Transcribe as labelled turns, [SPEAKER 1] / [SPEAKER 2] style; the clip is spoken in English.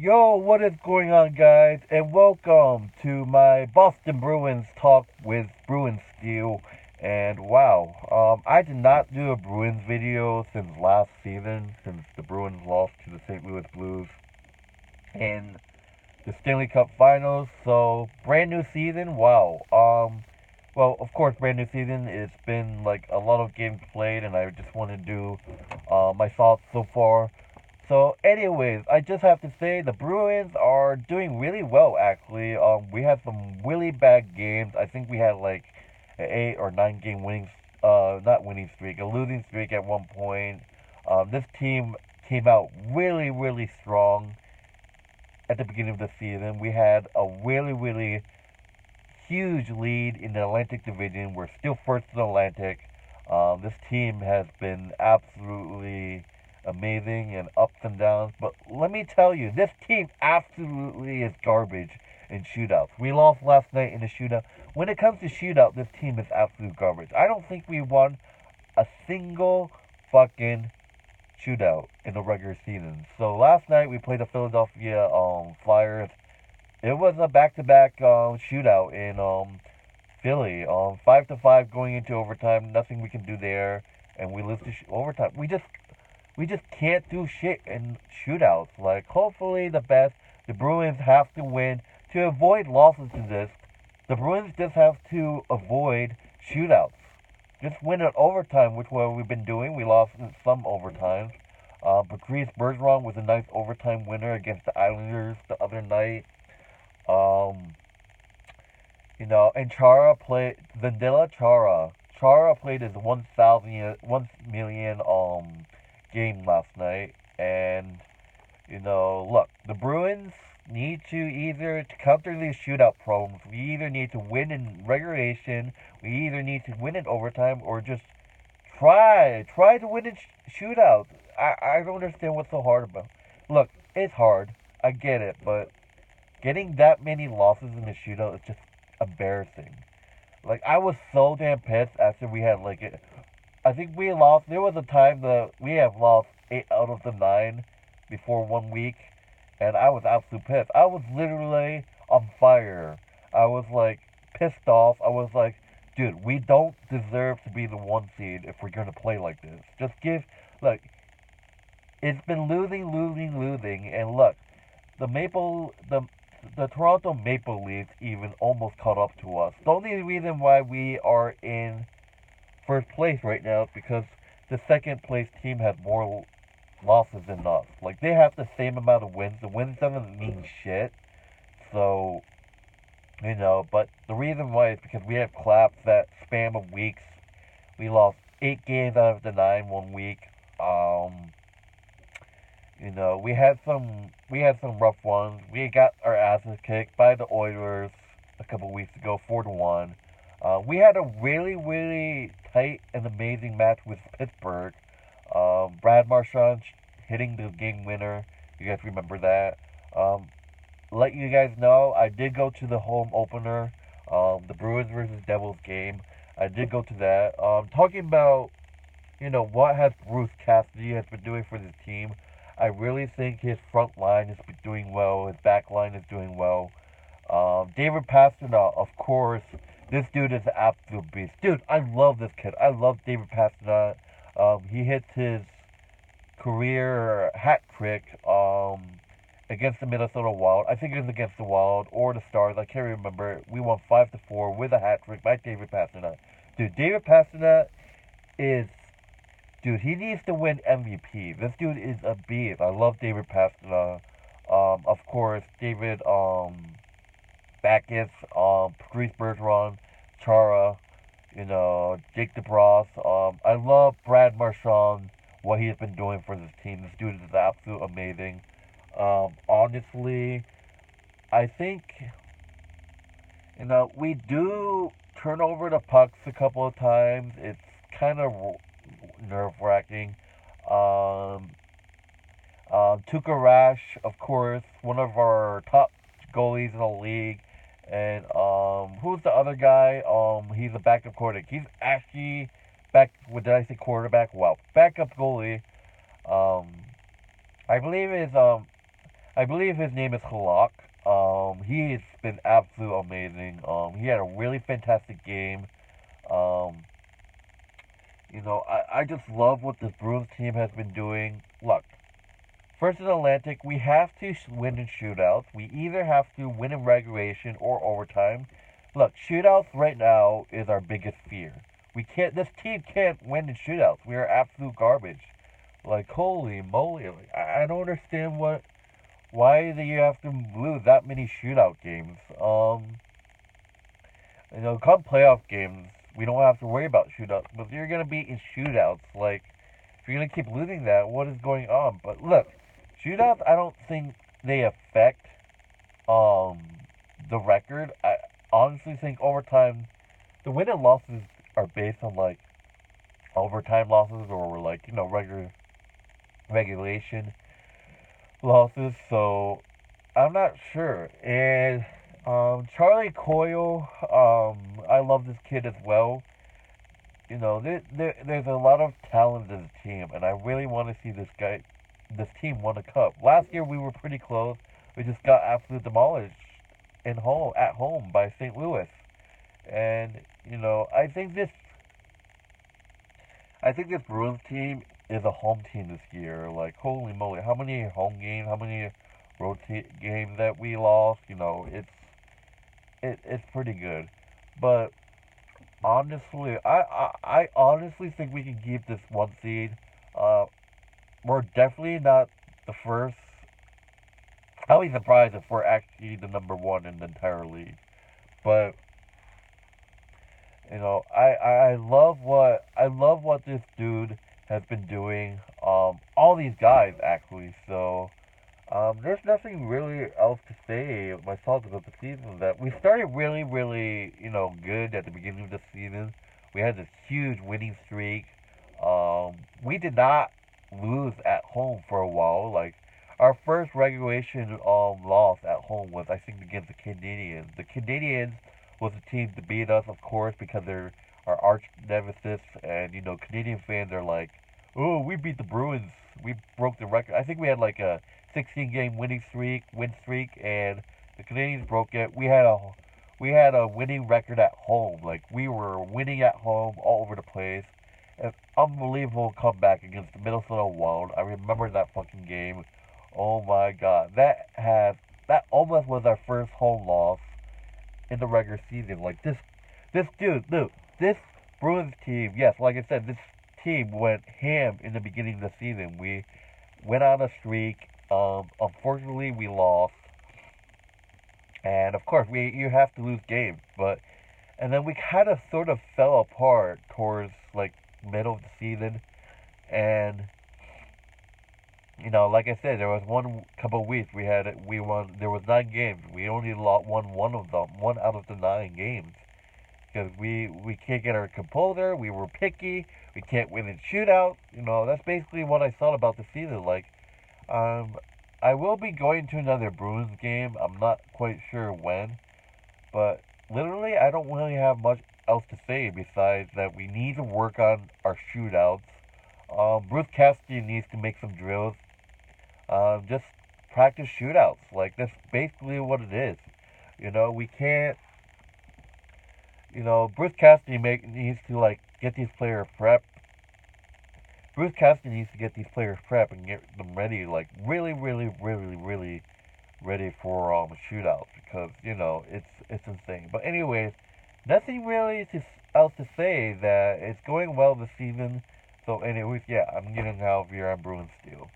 [SPEAKER 1] Yo, what is going on, guys? And welcome to my Boston Bruins talk with Bruins Steel. And wow, I did not do a Bruins video since last season, since the Bruins lost to the St. Louis Blues in the Stanley Cup Finals. So, brand new season. Wow. Well, of course, brand new season. It's been like a lot of games played, and I just want to do my thoughts so far. So, anyways, I just have to say the Bruins are doing really well. Actually, we had some really bad games. I think we had like an 8 or 9 game not winning streak, a losing streak at one point. This team came out really, really strong at the beginning of the season. We had a really, really huge lead in the Atlantic Division. We're still first in the Atlantic. This team has been absolutely amazing and ups and downs. But let me tell you, this team absolutely is garbage in shootouts. We lost last night in the shootout. When it comes to shootout, this team is absolute garbage. I don't think we won a single fucking shootout in the regular season. So last night we played the Philadelphia Flyers. It was a back-to-back shootout in Philly. 5-5 going into overtime. Nothing we can do there, and we lose to overtime. We just can't do shit in shootouts. Like hopefully the best. The Bruins have to win to avoid losses to this. The Bruins just have to avoid shootouts. Just win in overtime, which what we've been doing. We lost in some overtimes. Patrice Bergeron was a nice overtime winner against the Islanders the other night. Um, and Chara played Vandila Chara. Chara played his 1,000,000 game last night, and look, the Bruins need to either to counter these shootout problems. We either need to win in regulation, we either need to win in overtime, or just try to win in shootouts. I don't understand what's so hard about. Look, it's hard. I get it, but getting that many losses in the shootout is just embarrassing. Like I was so damn pissed after we had like it. I think we lost. There was a time that we have lost 8 out of the 9 before 1 week, and I was absolutely pissed. I was literally on fire. I was like pissed off. I was like, dude, we don't deserve to be the 1 seed if we're gonna play like this. Just give like it's been losing, losing, losing, and look, the Maple the Toronto Maple Leafs even almost caught up to us. The only reason why we are in first place right now is because the second place team has more losses than us. Like they have the same amount of wins. The wins doesn't mean shit. So but the reason why is because we have collapsed that span of weeks. We lost 8 games out of the 9 1 week. Um, we had some rough ones. We got our asses kicked by the Oilers a couple weeks ago, 4-1. We had a really, really tight and amazing match with Pittsburgh. Brad Marchand hitting the game winner. You guys remember that? Um, let you guys know, I did go to the home opener, the Bruins versus Devils game. I did go to that. Talking about what has Bruce Cassidy has been doing for this team. I really think his front line has been doing well. His back line is doing well. David Pastrnak, of course, this dude is an absolute beast. Dude, I love this kid. I love David Pastrnak. He hits his career hat trick against the Minnesota Wild. I think it was against the Wild or the Stars. I can't remember. We won 5-4 with a hat trick by David Pastrnak. Dude, David Pastrnak is Dude, he needs to win MVP. This dude is a beast. I love David Pastrnak. Of course, David Backus, Patrice Bergeron, Chara, Jake DeBrus. I love Brad Marchand, what he has been doing for this team. This dude is absolutely amazing. Honestly, I think we do turn over the pucks a couple of times. It's kind of nerve wracking. Um, Tuukka Rash, of course, one of our top goalies in the league. And who's the other guy? He's a backup quarterback. He's actually back. What did I say? Quarterback? Wow, backup goalie. Um, I believe is I believe his name is Halak. He has been absolutely amazing. He had a really fantastic game. Um, I just love what this Bruins team has been doing. Look, first in Atlantic, we have to win in shootouts. We either have to win in regulation or overtime. Look, shootouts right now is our biggest fear. We can't. This team can't win in shootouts. We are absolute garbage. Like holy moly! Like, I don't understand why do you have to lose that many shootout games. Come playoff games, we don't have to worry about shootouts. But if you're gonna be in shootouts, like if you're gonna keep losing that, what is going on? But look, shootouts, I don't think they affect um the record. I honestly think overtime, the win and losses are based on like overtime losses or like regulation losses. So I'm not sure. And Charlie Coyle, I love this kid as well. There's a lot of talent in the team, and I really want to see this team win a cup. Last year we were pretty close. We just got absolutely demolished at home by St. Louis, and I think this Bruins team is a home team this year. Like holy moly, how many home games, how many games that we lost? It's pretty good, but honestly, I honestly think we can keep this one seed. Uh, we're definitely not the first. I'll be surprised if we're actually the number one in the entire league. But I love what this dude has been doing. All these guys actually. So there's nothing really else to say myself about the season. That we started really, really, good at the beginning of the season. We had this huge winning streak. We did not lose at home for a while. Like our first regulation loss at home was I think against the Canadians. The Canadians was a team to beat us, of course, because they're our arch nemesis, and Canadian fans are like, oh, we beat the Bruins. We broke the record. I think we had like a 16-game win streak, and the Canadians broke it. We had a winning record at home. Like we were winning at home all over the place. An unbelievable comeback against the Minnesota Wild. I remember that fucking game. Oh my god, that almost was our first home loss in the regular season. Like this dude, look, this Bruins team. Yes, like I said, this team went ham in the beginning of the season. We went on a streak. Unfortunately, we lost, and of course, you have to lose games. But and then we kind of sort of fell apart towards like middle of the season, and like I said, there was one couple of weeks we won. There was 9 games. We only won one of them, one out of the 9 games, because we can't get our composure. We were picky. We can't win in shootouts. That's basically what I thought about the season. Like, um, I will be going to another Bruins game. I'm not quite sure when, but literally, I don't really have much else to say besides that we need to work on our shootouts. Bruce Cassidy needs to make some drills. Just practice shootouts. Like that's basically what it is. We can't. Bruce Cassidy needs to like get these players prepped. Bruce Cassidy needs to get these players prepped and get them ready, like really, really, really, really ready for shootouts because it's insane. But anyways, nothing really else to say. That it's going well this season. So anyways, yeah, I'm getting out of here on Bruins Steel.